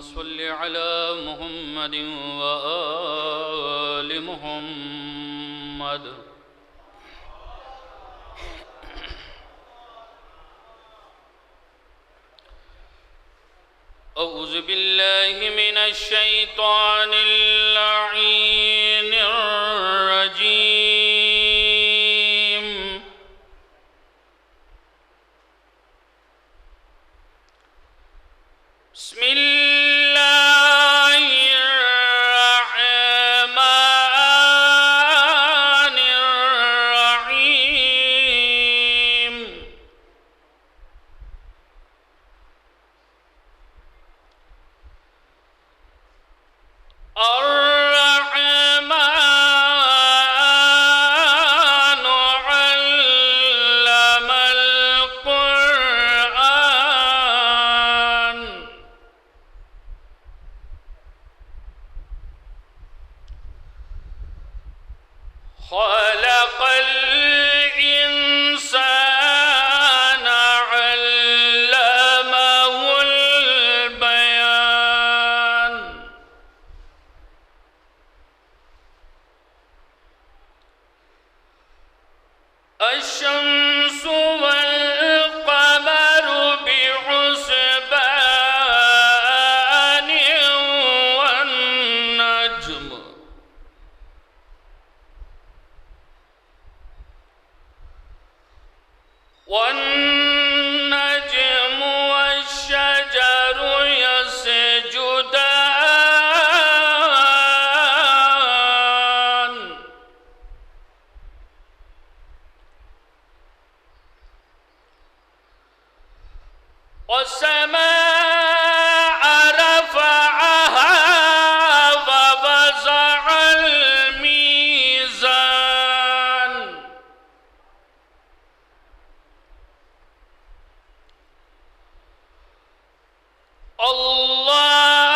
صل على محمد وآل محمد. أعوذ بالله من الشيطان اللعين الرجيم. بسم الله الرحمن الرحيم. الرحمن علم القرآن. خلق الإنسان علمه البيان. الشمس والقمر بحسبان والنجم والشجر يسجدان. والسماء رفعها ووضع الميزان. الله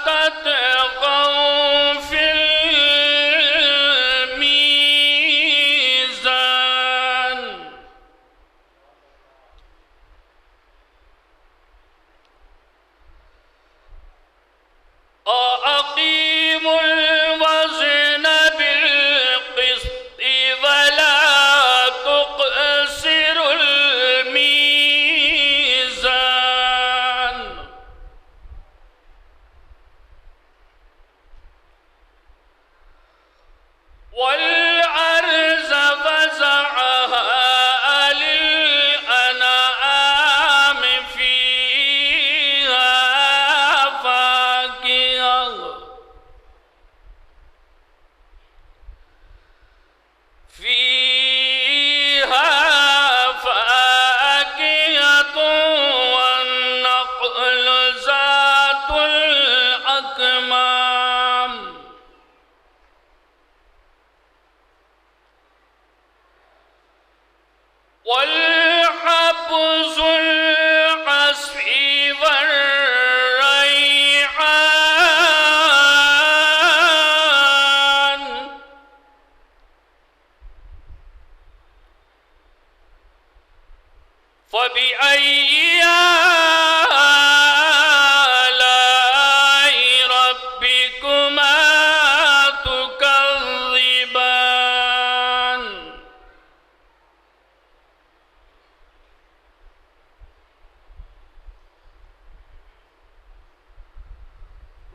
تطغوا في الميزان. وأقيموا الوزن بالقسط ولا تخسروا الميزان. والأرض وزعها للأنعام فيها فاكهة والنخل ذات الأكمام. والحب ذو العصف والريحان. فبأي آلاء ربكما تكذبان.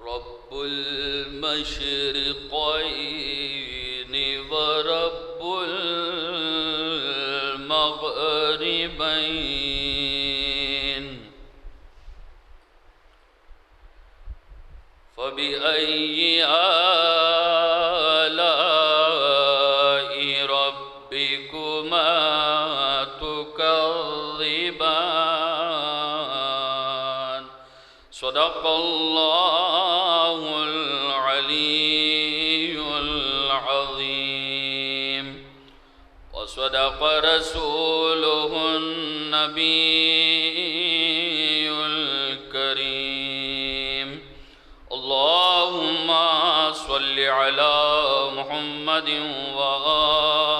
رب المشرقين ورب المغربين. فبأي آلاء ربكما تكذبان. صدق الله العلي العظيم. وصدق رسوله النبي الكريم. اللهم صل على محمد وآله